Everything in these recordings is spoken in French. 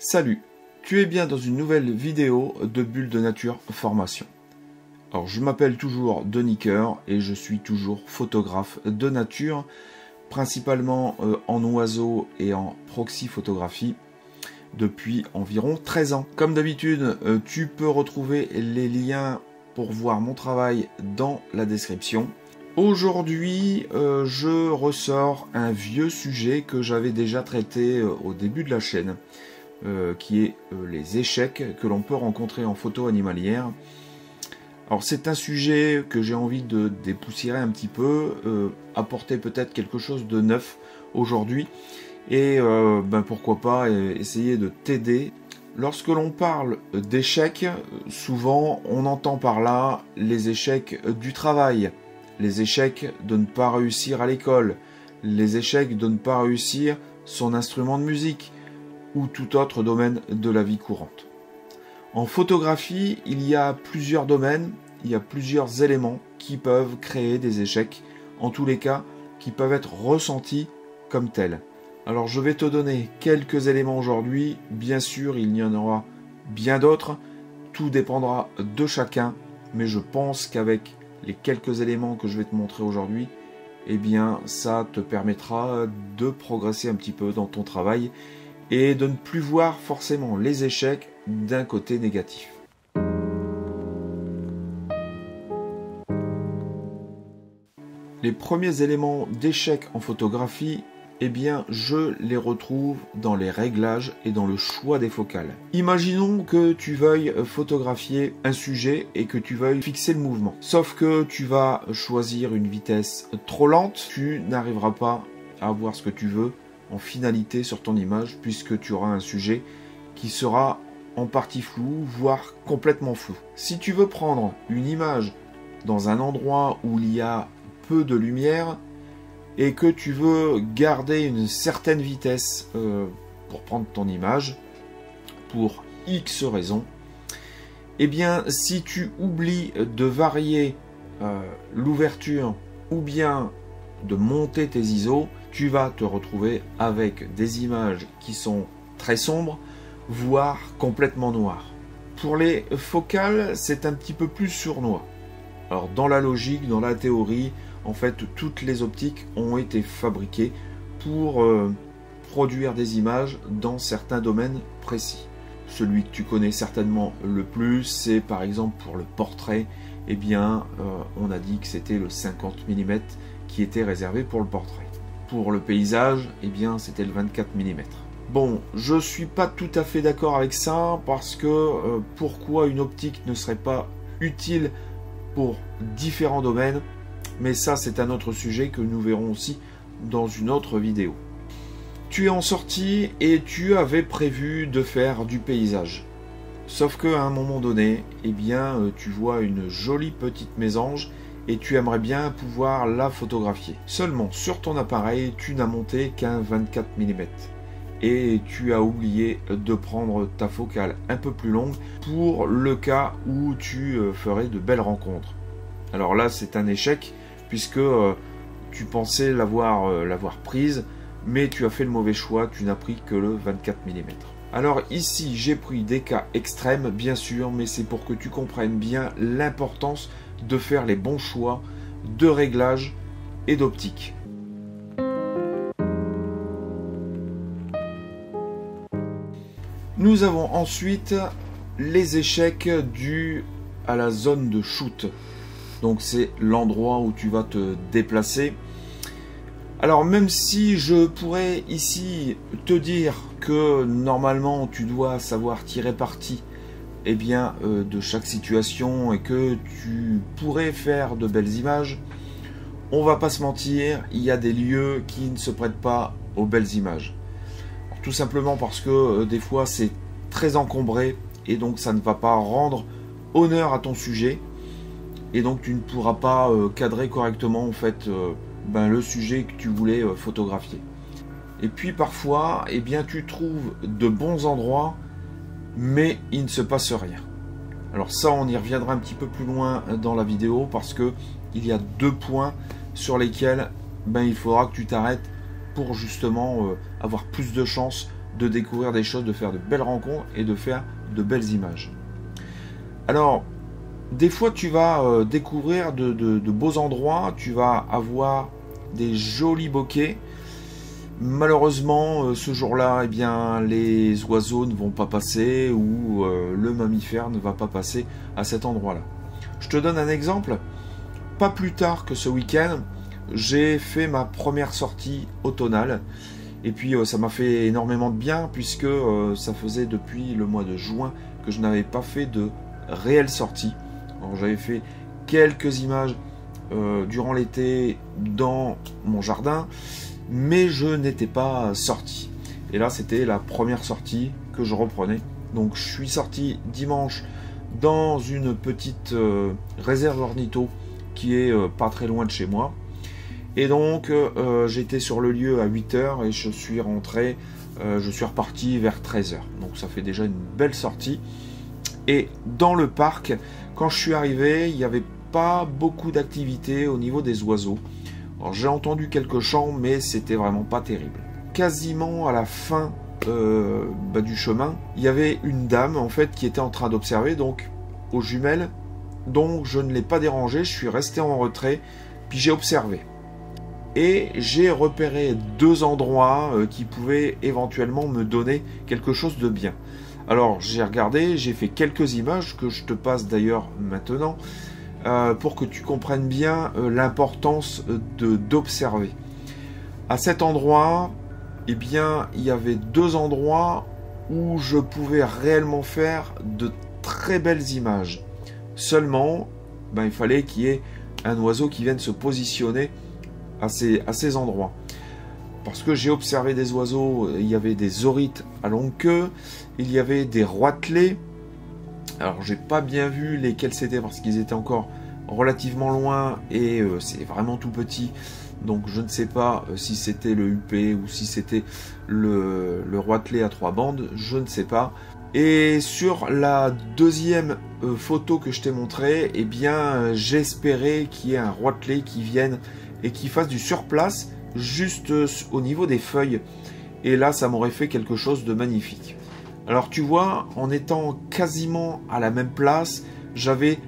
Salut, tu es bien dans une nouvelle vidéo de Bulle de Nature Formation. Alors je m'appelle toujours Denis Coeur et je suis toujours photographe de nature, principalement en oiseaux et en proxy photographie depuis environ 13 ans. Comme d'habitude, tu peux retrouver les liens pour voir mon travail dans la description. Aujourd'hui, je ressors un vieux sujet que j'avais déjà traité au début de la chaîne, qui est les échecs que l'on peut rencontrer en photo animalière. Alors c'est un sujet que j'ai envie de dépoussiérer un petit peu, apporter peut-être quelque chose de neuf aujourd'hui, et pourquoi pas essayer de t'aider. Lorsque l'on parle d'échecs, souvent on entend par là les échecs du travail, les échecs de ne pas réussir à l'école, les échecs de ne pas réussir son instrument de musique ou tout autre domaine de la vie courante. En photographie, il y a plusieurs domaines, il y a plusieurs éléments qui peuvent créer des échecs, en tous les cas, qui peuvent être ressentis comme tels. Alors je vais te donner quelques éléments aujourd'hui, bien sûr il y en aura bien d'autres, tout dépendra de chacun, mais je pense qu'avec les quelques éléments que je vais te montrer aujourd'hui, eh bien ça te permettra de progresser un petit peu dans ton travail et de ne plus voir forcément les échecs d'un côté négatif. Les premiers éléments d'échec en photographie, eh bien, je les retrouve dans les réglages et dans le choix des focales. Imaginons que tu veuilles photographier un sujet et que tu veuilles fixer le mouvement. Sauf que tu vas choisir une vitesse trop lente, tu n'arriveras pas à avoir ce que tu veux en finalité sur ton image, puisque tu auras un sujet qui sera en partie flou, voire complètement flou. Si tu veux prendre une image dans un endroit où il y a peu de lumière, et que tu veux garder une certaine vitesse pour prendre ton image, pour X raisons, eh bien si tu oublies de varier l'ouverture ou bien de monter tes ISO, tu vas te retrouver avec des images qui sont très sombres, voire complètement noires. Pour les focales, c'est un petit peu plus sournois. Alors dans la logique, dans la théorie, en fait, toutes les optiques ont été fabriquées pour produire des images dans certains domaines précis. Celui que tu connais certainement le plus, c'est par exemple pour le portrait. Eh bien, on a dit que c'était le 50 mm qui était réservé pour le portrait. Pour le paysage, eh bien, c'était le 24 mm. Bon, je suis pas tout à fait d'accord avec ça, parce que pourquoi une optique ne serait pas utile pour différents domaines? Mais ça, c'est un autre sujet que nous verrons aussi dans une autre vidéo. Tu es en sortie et tu avais prévu de faire du paysage. Sauf qu'à un moment donné, eh bien, tu vois une jolie petite mésange et tu aimerais bien pouvoir la photographier. Seulement, sur ton appareil, tu n'as monté qu'un 24 mm. Et tu as oublié de prendre ta focale un peu plus longue pour le cas où tu ferais de belles rencontres. Alors là, c'est un échec, puisque tu pensais l'avoir prise, mais tu as fait le mauvais choix, tu n'as pris que le 24 mm. Alors ici, j'ai pris des cas extrêmes, bien sûr, mais c'est pour que tu comprennes bien l'importance de faire les bons choix de réglage et d'optique. Nous avons ensuite les échecs dus à la zone de shoot. Donc c'est l'endroit où tu vas te déplacer. Alors même si je pourrais ici te dire que normalement tu dois savoir tirer parti de chaque situation et que tu pourrais faire de belles images, on va pas se mentir, il y a des lieux qui ne se prêtent pas aux belles images. Alors, tout simplement parce que des fois c'est très encombré et donc ça ne va pas rendre honneur à ton sujet. Et donc tu ne pourras pas cadrer correctement en fait le sujet que tu voulais photographier. Et puis parfois, eh bien, tu trouves de bons endroits, mais il ne se passe rien. Alors ça, on y reviendra un petit peu plus loin dans la vidéo, parce que il y a deux points sur lesquels il faudra que tu t'arrêtes pour justement avoir plus de chances de découvrir des choses, de faire de belles rencontres et de faire de belles images. Alors, des fois tu vas découvrir de beaux endroits, tu vas avoir des jolis bokeh. Malheureusement, ce jour-là, eh bien, les oiseaux ne vont pas passer ou le mammifère ne va pas passer à cet endroit-là. Je te donne un exemple. Pas plus tard que ce week-end, j'ai fait ma première sortie automnale. Et puis, ça m'a fait énormément de bien puisque ça faisait depuis le mois de juin que je n'avais pas fait de réelle sortie. Alors, j'avais fait quelques images durant l'été dans mon jardin, mais je n'étais pas sorti. Et là, c'était la première sortie que je reprenais. Donc, je suis sorti dimanche dans une petite réserve ornitho qui est pas très loin de chez moi. Et donc, j'étais sur le lieu à 8 h et je suis rentré, je suis reparti vers 13 h. Donc, ça fait déjà une belle sortie. Et dans le parc, quand je suis arrivé, il n'y avait pas beaucoup d'activité au niveau des oiseaux. Alors, j'ai entendu quelques chants, mais c'était vraiment pas terrible. Quasiment à la fin du chemin, il y avait une dame en fait qui était en train d'observer donc aux jumelles. Donc je ne l'ai pas dérangée, je suis resté en retrait, puis j'ai observé. Et j'ai repéré deux endroits qui pouvaient éventuellement me donner quelque chose de bien. Alors j'ai regardé, j'ai fait quelques images que je te passe d'ailleurs maintenant. Pour que tu comprennes bien l'importance d'observer. À cet endroit, eh bien, il y avait deux endroits où je pouvais réellement faire de très belles images. Seulement, il fallait qu'il y ait un oiseau qui vienne se positionner à ces endroits. Parce que j'ai observé des oiseaux, il y avait des orites à longue queue, il y avait des roitelets. Alors j'ai pas bien vu lesquels c'était parce qu'ils étaient encore relativement loin et c'est vraiment tout petit. Donc je ne sais pas si c'était le huppé ou si c'était le roitelet à 3 bandes, je ne sais pas. Et sur la deuxième photo que je t'ai montré, eh bien j'espérais qu'il y ait un roitelet qui vienne et qui fasse du surplace juste au niveau des feuilles. Et là ça m'aurait fait quelque chose de magnifique. Alors tu vois, en étant quasiment à la même place, j'avais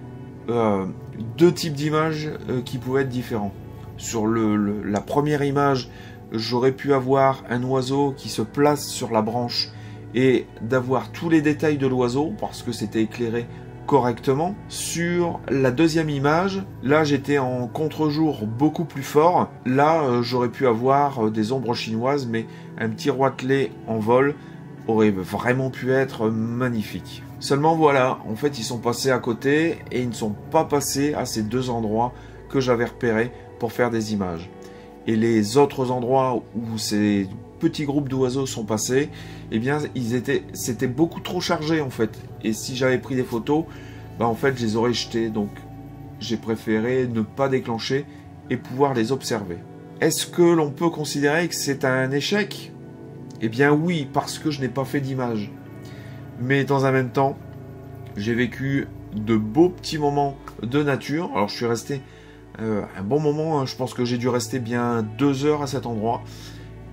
deux types d'images qui pouvaient être différents. Sur la première image, j'aurais pu avoir un oiseau qui se place sur la branche et d'avoir tous les détails de l'oiseau parce que c'était éclairé correctement. Sur la deuxième image, là j'étais en contre-jour beaucoup plus fort. Là j'aurais pu avoir des ombres chinoises, mais un petit roitelet en vol aurait vraiment pu être magnifique. Seulement voilà, en fait ils sont passés à côté et ils ne sont pas passés à ces deux endroits que j'avais repérés pour faire des images. Et les autres endroits où ces petits groupes d'oiseaux sont passés, eh bien c'était beaucoup trop chargé en fait. Et si j'avais pris des photos, en fait je les aurais jetés. Donc j'ai préféré ne pas déclencher et pouvoir les observer. Est-ce que l'on peut considérer que c'est un échec ? Eh bien oui, parce que je n'ai pas fait d'image. Mais dans un même temps, j'ai vécu de beaux petits moments de nature. Alors je suis resté un bon moment, je pense que j'ai dû rester bien 2 heures à cet endroit.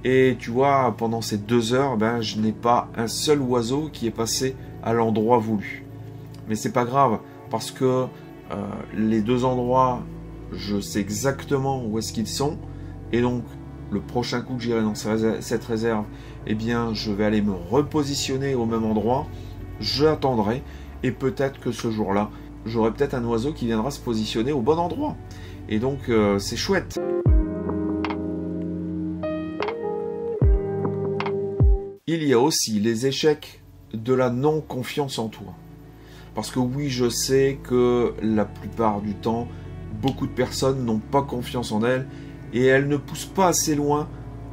Et tu vois, pendant ces 2 heures, je n'ai pas un seul oiseau qui est passé à l'endroit voulu. Mais c'est pas grave, parce que les deux endroits, je sais exactement où est-ce qu'ils sont. Et donc, le prochain coup que j'irai dans cette réserve, eh bien, je vais aller me repositionner au même endroit. J'attendrai, et peut-être que ce jour-là, j'aurai peut-être un oiseau qui viendra se positionner au bon endroit. Et donc, c'est chouette. Il y a aussi les échecs de la non-confiance en toi. Parce que oui, je sais que la plupart du temps, beaucoup de personnes n'ont pas confiance en elles et elles ne poussent pas assez loin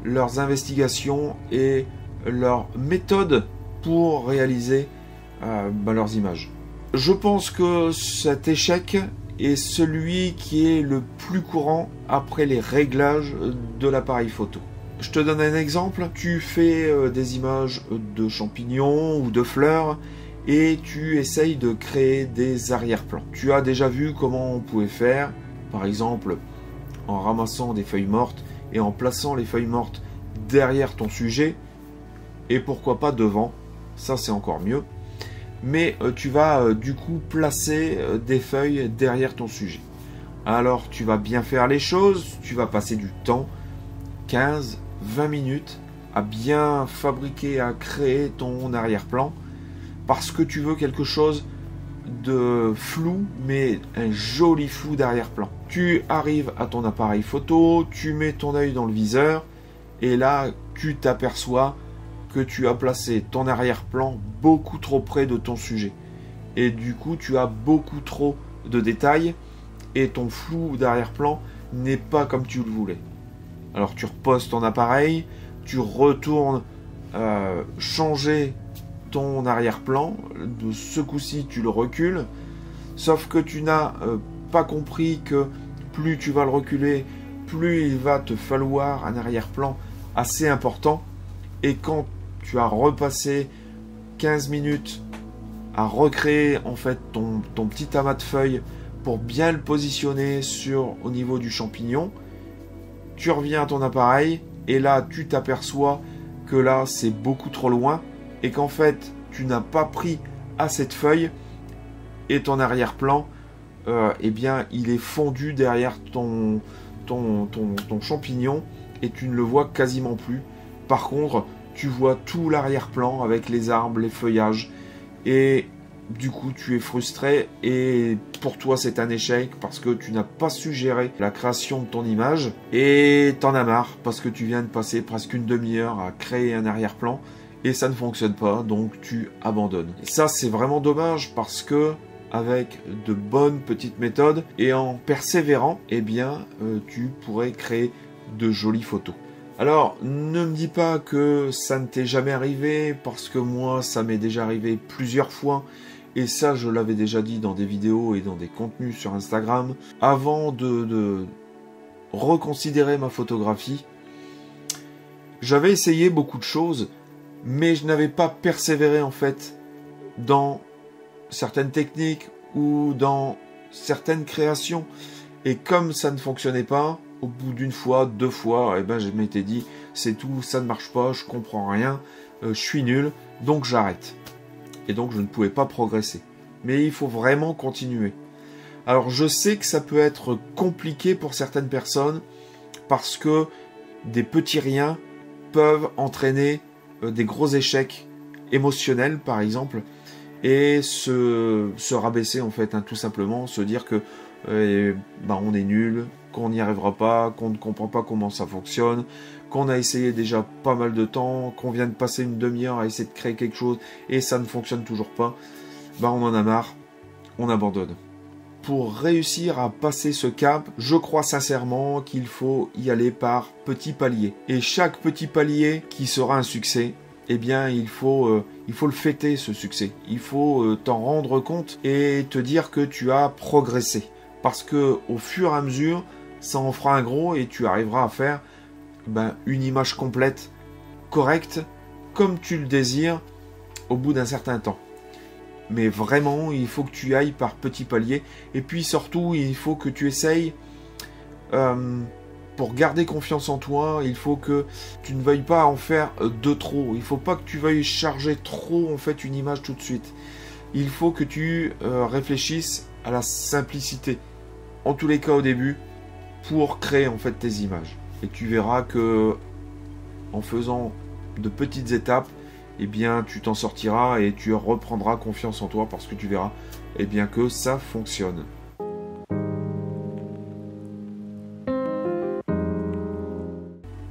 leurs investigations et leurs méthodes pour réaliser leurs images. Je pense que cet échec est celui qui est le plus courant après les réglages de l'appareil photo. Je te donne un exemple, tu fais des images de champignons ou de fleurs et tu essayes de créer des arrière-plans. Tu as déjà vu comment on pouvait faire, par exemple en ramassant des feuilles mortes et en plaçant les feuilles mortes derrière ton sujet, et pourquoi pas devant, ça c'est encore mieux. Mais tu vas du coup placer des feuilles derrière ton sujet. Alors tu vas bien faire les choses, tu vas passer du temps, 15-20 minutes, à bien fabriquer, à créer ton arrière-plan, parce que tu veux quelque chose de flou, mais un joli flou d'arrière-plan. Tu arrives à ton appareil photo, tu mets ton œil dans le viseur, et là tu t'aperçois que tu as placé ton arrière-plan beaucoup trop près de ton sujet. Et du coup tu as beaucoup trop de détails, et ton flou d'arrière-plan n'est pas comme tu le voulais. Alors tu reposes ton appareil, tu retournes changer ton arrière-plan, de ce coup-ci tu le recules, sauf que tu n'as pas compris que plus tu vas le reculer, plus il va te falloir un arrière-plan assez important, et quand tu as repassé 15 minutes à recréer en fait ton petit amas de feuilles pour bien le positionner au niveau du champignon, tu reviens à ton appareil et là tu t'aperçois que là c'est beaucoup trop loin et qu'en fait tu n'as pas pris assez de feuilles et ton arrière-plan eh bien il est fondu derrière ton champignon et tu ne le vois quasiment plus. Par contre tu vois tout l'arrière-plan avec les arbres, les feuillages, et du coup tu es frustré et pour toi c'est un échec parce que tu n'as pas su gérer la création de ton image et t'en as marre parce que tu viens de passer presque une demi-heure à créer un arrière-plan et ça ne fonctionne pas, donc tu abandonnes. Et ça c'est vraiment dommage parce que avec de bonnes petites méthodes et en persévérant, eh bien tu pourrais créer de jolies photos. Alors, ne me dis pas que ça ne t'est jamais arrivé, parce que moi, ça m'est déjà arrivé plusieurs fois, et ça, je l'avais déjà dit dans des vidéos et dans des contenus sur Instagram. Avant de reconsidérer ma photographie, j'avais essayé beaucoup de choses, mais je n'avais pas persévéré en fait dans certaines techniques ou dans certaines créations. Et comme ça ne fonctionnait pas, au bout d'une fois, 2 fois, eh ben, je m'étais dit, c'est tout, ça ne marche pas, je comprends rien, je suis nul, donc j'arrête. Et donc je ne pouvais pas progresser. Mais il faut vraiment continuer. Alors je sais que ça peut être compliqué pour certaines personnes, parce que des petits riens peuvent entraîner des gros échecs émotionnels, par exemple, et se rabaisser en fait, hein, tout simplement, se dire que on est nul, qu'on n'y arrivera pas, qu'on ne comprend pas comment ça fonctionne, qu'on a essayé déjà pas mal de temps, qu'on vient de passer une demi-heure à essayer de créer quelque chose et ça ne fonctionne toujours pas, on en a marre, on abandonne. Pour réussir à passer ce cap, je crois sincèrement qu'il faut y aller par petits paliers. Et chaque petit palier qui sera un succès, eh bien il faut le fêter, ce succès. Il faut t'en rendre compte et te dire que tu as progressé. Parce que au fur et à mesure, ça en fera un gros et tu arriveras à faire une image complète, correcte, comme tu le désires, au bout d'un certain temps. Mais vraiment, il faut que tu ailles par petits paliers. Et puis surtout, il faut que tu essayes, pour garder confiance en toi, il faut que tu ne veuilles pas en faire de trop. Il ne faut pas que tu veuilles charger trop en fait une image tout de suite. Il faut que tu réfléchisses à la simplicité. En tous les cas au début, pour créer en fait tes images. Et tu verras que en faisant de petites étapes, eh bien tu t'en sortiras et tu reprendras confiance en toi parce que tu verras eh bien que ça fonctionne.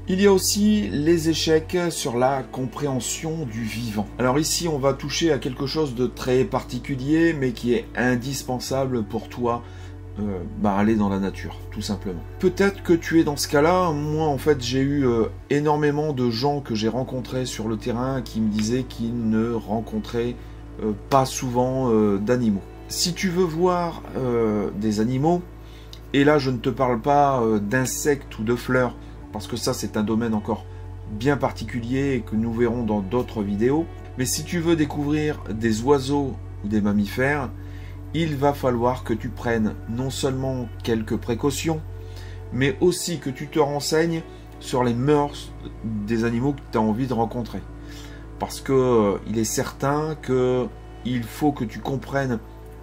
Il y a aussi les échecs sur la compréhension du vivant. Alors ici on va toucher à quelque chose de très particulier mais qui est indispensable pour toi. Aller dans la nature, tout simplement. Peut-être que tu es dans ce cas-là. Moi, en fait, j'ai eu énormément de gens que j'ai rencontrés sur le terrain qui me disaient qu'ils ne rencontraient pas souvent d'animaux. Si tu veux voir des animaux, et là, je ne te parle pas d'insectes ou de fleurs, parce que ça, c'est un domaine encore bien particulier et que nous verrons dans d'autres vidéos. Mais si tu veux découvrir des oiseaux ou des mammifères, il va falloir que tu prennes non seulement quelques précautions, mais aussi que tu te renseignes sur les mœurs des animaux que tu as envie de rencontrer. parce que il est certain que il faut que tu comprennes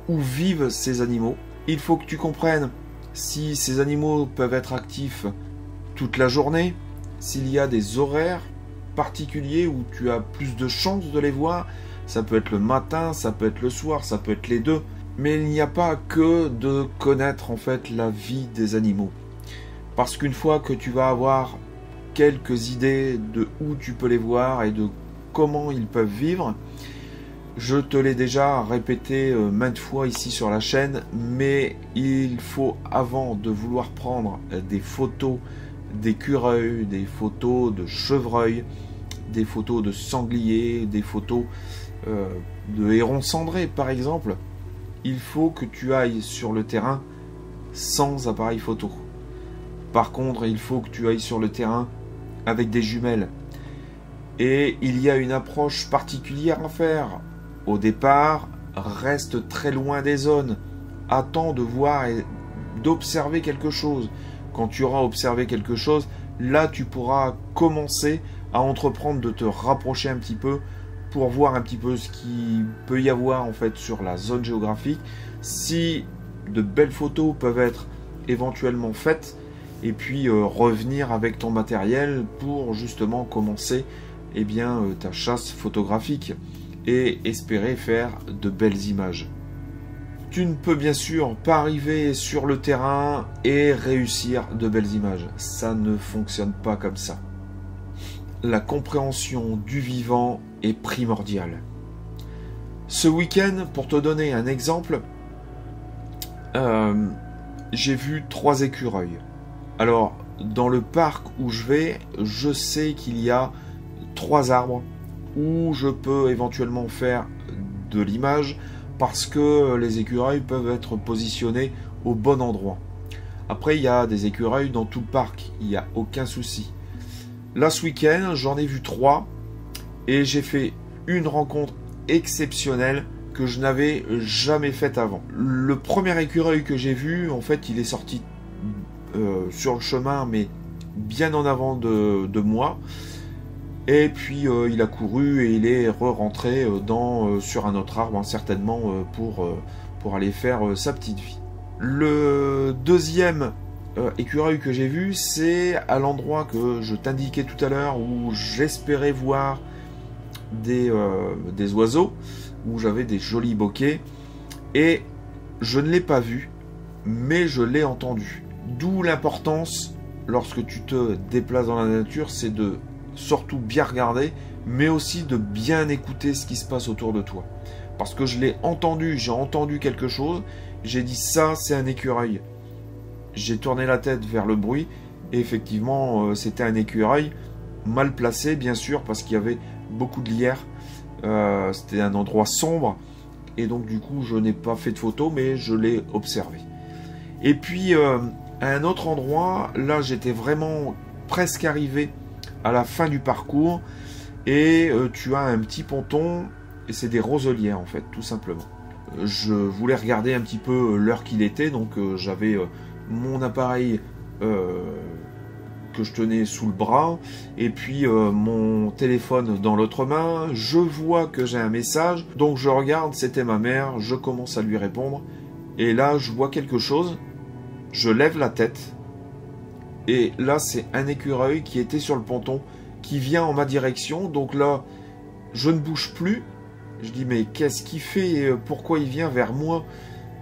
où vivent ces animaux. Il faut que tu comprennes si ces animaux peuvent être actifs toute la journée, s'il y a des horaires particuliers où tu as plus de chances de les voir. Ça peut être le matin, ça peut être le soir, ça peut être les deux. Mais il n'y a pas que de connaître en fait la vie des animaux. Parce qu'une fois que tu vas avoir quelques idées de où tu peux les voir et de comment ils peuvent vivre, je te l'ai déjà répété maintes fois ici sur la chaîne, mais il faut, avant de vouloir prendre des photos d'écureuils, des photos de chevreuils, des photos de sangliers, des photos de hérons cendrés par exemple, il faut que tu ailles sur le terrain sans appareil photo. Par contre, il faut que tu ailles sur le terrain avec des jumelles. Et il y a une approche particulière à faire. Au départ, reste très loin des zones. Attends de voir et d'observer quelque chose. Quand tu auras observé quelque chose, là tu pourras commencer à entreprendre de te rapprocher un petit peu pour voir un petit peu ce qu'il peut y avoir en fait sur la zone géographique. Si de belles photos peuvent être éventuellement faites, et puis revenir avec ton matériel pour justement commencer ta chasse photographique et espérer faire de belles images. Tu ne peux bien sûr pas arriver sur le terrain et réussir de belles images. Ça ne fonctionne pas comme ça. La compréhension du vivant est primordiale. Ce week-end, pour te donner un exemple, j'ai vu 3 écureuils. Alors, dans le parc où je vais, je sais qu'il y a 3 arbres où je peux éventuellement faire de l'image parce que les écureuils peuvent être positionnés au bon endroit. Après, il y a des écureuils dans tout le parc, il n'y a aucun souci. Là, ce week-end, j'en ai vu 3 et j'ai fait une rencontre exceptionnelle que je n'avais jamais faite avant. Le premier écureuil que j'ai vu, en fait, il est sorti sur le chemin, mais bien en avant de moi. Et puis il a couru et il est rentré sur un autre arbre, certainement pour aller faire sa petite vie. Le deuxième écureuil que j'ai vu, c'est à l'endroit que je t'indiquais tout à l'heure où j'espérais voir des oiseaux, où j'avais des jolis bokehs. Et je ne l'ai pas vu, mais je l'ai entendu. D'où l'importance, lorsque tu te déplaces dans la nature, c'est de surtout bien regarder, mais aussi de bien écouter ce qui se passe autour de toi. Parce que je l'ai entendu, j'ai entendu quelque chose, j'ai dit ça c'est un écureuil. J'ai tourné la tête vers le bruit, et effectivement c'était un écureuil, mal placé bien sûr, parce qu'il y avait beaucoup de lierre, c'était un endroit sombre, et donc du coup je n'ai pas fait de photo, mais je l'ai observé. Et puis à un autre endroit, là j'étais vraiment presque arrivé à la fin du parcours et tu as un petit ponton et c'est des roselières en fait, tout simplement. Je voulais regarder un petit peu l'heure qu'il était, donc j'avais mon appareil que je tenais sous le bras et puis mon téléphone dans l'autre main. Je vois que j'ai un message, donc je regarde, c'était ma mère, je commence à lui répondre et là je vois quelque chose. Je lève la tête et là c'est un écureuil qui était sur le ponton qui vient en ma direction. Donc là je ne bouge plus, je dis mais qu'est-ce qu'il fait, pourquoi il vient vers moi?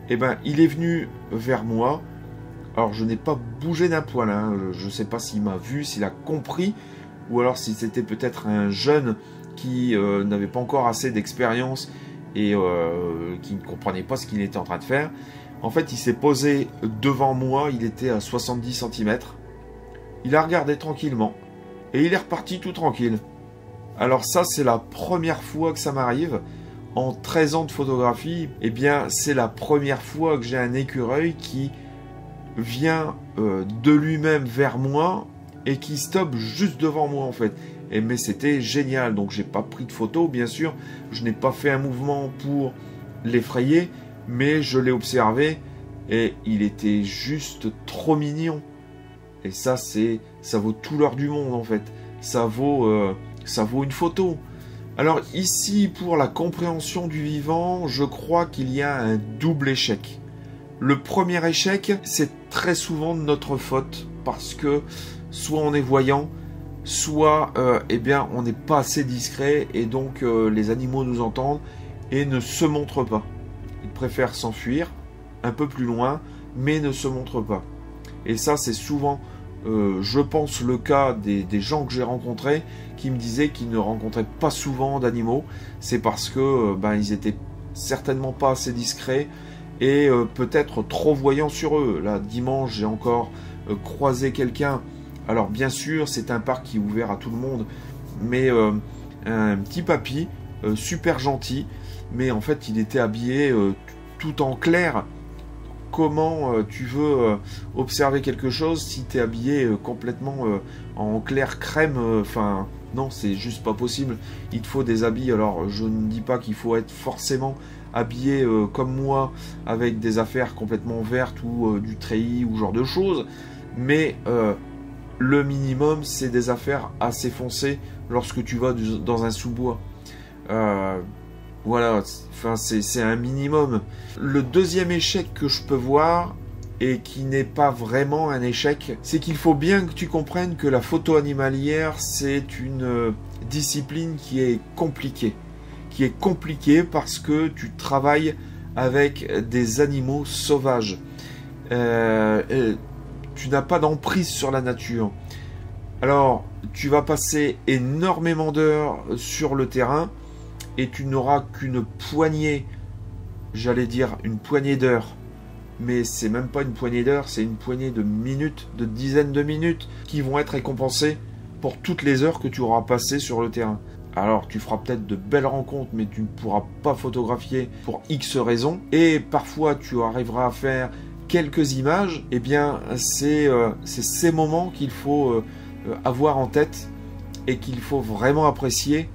Eh ben il est venu vers moi. Alors je n'ai pas bougé d'un poil, hein. Je ne sais pas s'il m'a vu, s'il a compris, ou alors si c'était peut-être un jeune qui n'avait pas encore assez d'expérience et qui ne comprenait pas ce qu'il était en train de faire. En fait, il s'est posé devant moi, il était à 70 cm. Il a regardé tranquillement et il est reparti tout tranquille. Alors ça, c'est la première fois que ça m'arrive. En 13 ans de photographie, eh bien, c'est la première fois que j'ai un écureuil qui vient de lui-même vers moi et qui stoppe juste devant moi en fait. Mais c'était génial, donc j'ai pas pris de photo, bien sûr. Je n'ai pas fait un mouvement pour l'effrayer, mais je l'ai observé et il était juste trop mignon. Et ça vaut tout l'or du monde en fait. Ça vaut une photo. Alors ici, pour la compréhension du vivant, je crois qu'il y a un double échec. Le premier échec, c'est très souvent de notre faute, parce que soit on est voyant, soit eh bien, on n'est pas assez discret, et donc les animaux nous entendent et ne se montrent pas. Ils préfèrent s'enfuir un peu plus loin, mais ne se montrent pas. Et ça, c'est souvent, je pense, le cas des gens que j'ai rencontrés, qui me disaient qu'ils ne rencontraient pas souvent d'animaux. C'est parce que ils étaient certainement pas assez discrets, et peut-être trop voyants sur eux. Là, dimanche, j'ai encore croisé quelqu'un. Alors, bien sûr, c'est un parc qui est ouvert à tout le monde, mais un petit papy, super gentil, mais en fait, il était habillé tout en clair. Comment tu veux observer quelque chose si tu es habillé complètement en clair crème? Enfin, non, c'est juste pas possible. Il te faut des habits. Alors, je ne dis pas qu'il faut être forcément habillé comme moi, avec des affaires complètement vertes ou du treillis ou genre de choses, mais le minimum, c'est des affaires assez foncées lorsque tu vas dans un sous-bois. Voilà, enfin, c'est un minimum. Le deuxième échec que je peux voir, et qui n'est pas vraiment un échec, c'est qu'il faut bien que tu comprennes que la photo animalière, c'est une discipline qui est compliquée. Qui est compliquée parce que tu travailles avec des animaux sauvages. Tu n'as pas d'emprise sur la nature. Alors, tu vas passer énormément d'heures sur le terrain, et tu n'auras qu'une poignée, j'allais dire une poignée d'heures, mais c'est même pas une poignée d'heures, c'est une poignée de minutes, de dizaines de minutes, qui vont être récompensées pour toutes les heures que tu auras passées sur le terrain. Alors tu feras peut-être de belles rencontres, mais tu ne pourras pas photographier pour X raisons, et parfois tu arriveras à faire quelques images. Eh bien c'est ces moments qu'il faut avoir en tête, et qu'il faut vraiment apprécier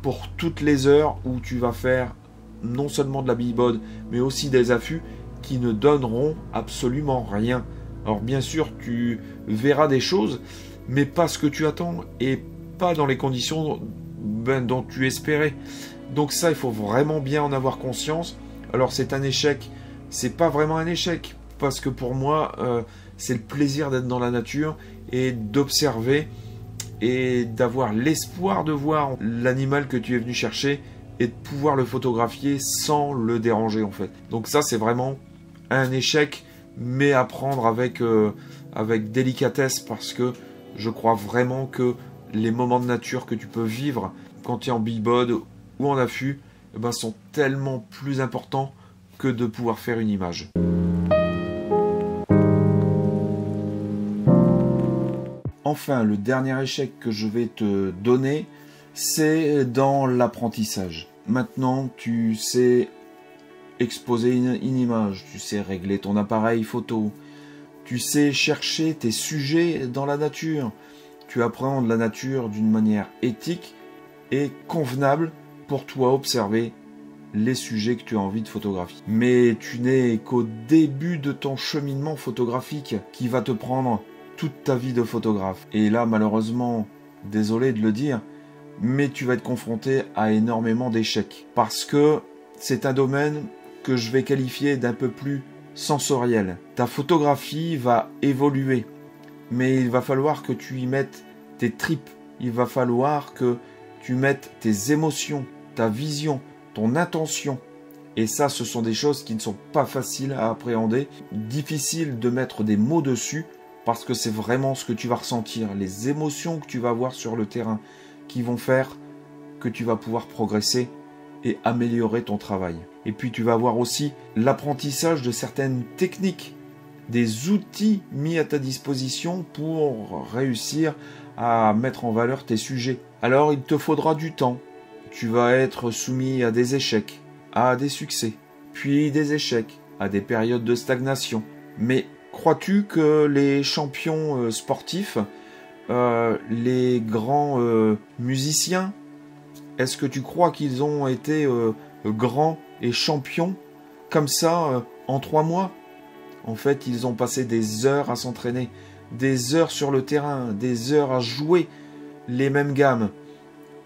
pour toutes les heures où tu vas faire non seulement de la billboard, mais aussi des affûts qui ne donneront absolument rien. Alors bien sûr, tu verras des choses, mais pas ce que tu attends, et pas dans les conditions dont tu espérais. Donc ça, il faut vraiment bien en avoir conscience. Alors c'est un échec, c'est pas vraiment un échec, parce que pour moi, c'est le plaisir d'être dans la nature et d'observer, et d'avoir l'espoir de voir l'animal que tu es venu chercher, et de pouvoir le photographier sans le déranger en fait. Donc ça, c'est vraiment un échec, mais à prendre avec délicatesse, parce que je crois vraiment que les moments de nature que tu peux vivre quand tu es en billboard ou en affût, sont tellement plus importants que de pouvoir faire une image. Enfin, le dernier échec que je vais te donner, c'est dans l'apprentissage. Maintenant, tu sais exposer une image, tu sais régler ton appareil photo, tu sais chercher tes sujets dans la nature, tu apprends la nature d'une manière éthique et convenable pour toi observer les sujets que tu as envie de photographier. Mais tu n'es qu'au début de ton cheminement photographique qui va te prendre toute ta vie de photographe. Et là, malheureusement, désolé de le dire, mais tu vas être confronté à énormément d'échecs. Parce que c'est un domaine que je vais qualifier d'un peu plus sensoriel. Ta photographie va évoluer, mais il va falloir que tu y mettes tes tripes. Il va falloir que tu mettes tes émotions, ta vision, ton intention. Et ça, ce sont des choses qui ne sont pas faciles à appréhender, difficiles de mettre des mots dessus, parce que c'est vraiment ce que tu vas ressentir, les émotions que tu vas avoir sur le terrain, qui vont faire que tu vas pouvoir progresser et améliorer ton travail. Et puis tu vas avoir aussi l'apprentissage de certaines techniques, des outils mis à ta disposition pour réussir à mettre en valeur tes sujets. Alors il te faudra du temps. Tu vas être soumis à des échecs, à des succès, puis des échecs, à des périodes de stagnation. Mais crois-tu que les champions sportifs, les grands musiciens, est-ce que tu crois qu'ils ont été grands et champions comme ça en 3 mois? En fait, ils ont passé des heures à s'entraîner, des heures sur le terrain, des heures à jouer les mêmes gammes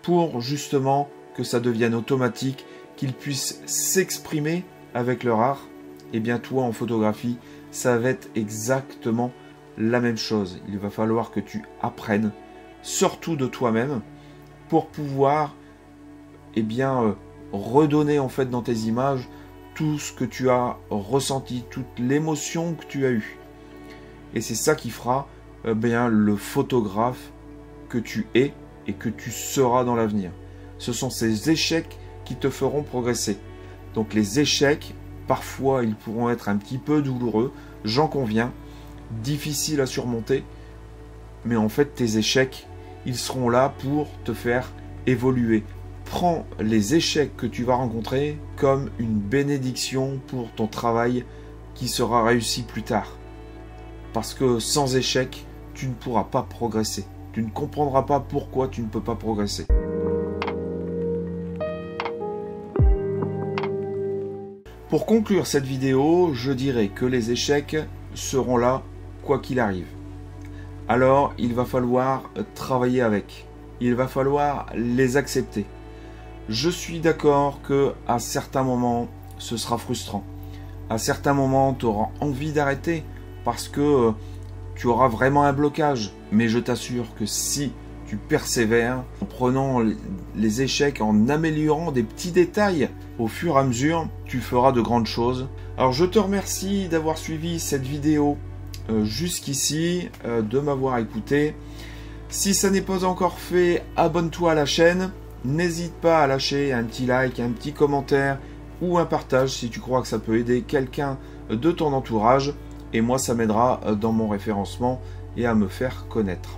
pour justement que ça devienne automatique, qu'ils puissent s'exprimer avec leur art, et bien toi en photographie, ça va être exactement la même chose. Il va falloir que tu apprennes, surtout de toi-même, pour pouvoir redonner en fait dans tes images tout ce que tu as ressenti, toute l'émotion que tu as eue. Et c'est ça qui fera le photographe que tu es et que tu seras dans l'avenir. Ce sont ces échecs qui te feront progresser. Donc les échecs, parfois ils pourront être un petit peu douloureux, j'en conviens, difficiles à surmonter, mais en fait tes échecs, ils seront là pour te faire évoluer. Prends les échecs que tu vas rencontrer comme une bénédiction pour ton travail qui sera réussi plus tard. Parce que sans échec, tu ne pourras pas progresser. Tu ne comprendras pas pourquoi tu ne peux pas progresser. Pour conclure cette vidéo, je dirais que les échecs seront là quoi qu'il arrive. Alors, il va falloir travailler avec. Il va falloir les accepter. Je suis d'accord que à certains moments, ce sera frustrant. À certains moments, tu auras envie d'arrêter parce que tu auras vraiment un blocage. Mais je t'assure que si tu persévères, en prenant les échecs, en améliorant des petits détails au fur et à mesure, tu feras de grandes choses. Alors je te remercie d'avoir suivi cette vidéo jusqu'ici, de m'avoir écouté. Si ça n'est pas encore fait, abonne-toi à la chaîne. N'hésite pas à lâcher un petit like, un petit commentaire ou un partage si tu crois que ça peut aider quelqu'un de ton entourage. Et moi, ça m'aidera dans mon référencement et à me faire connaître.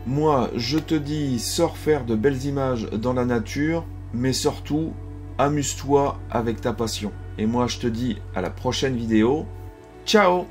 Moi, je te dis, sors faire de belles images dans la nature, mais surtout, amuse-toi avec ta passion. Et moi, je te dis à la prochaine vidéo. Ciao!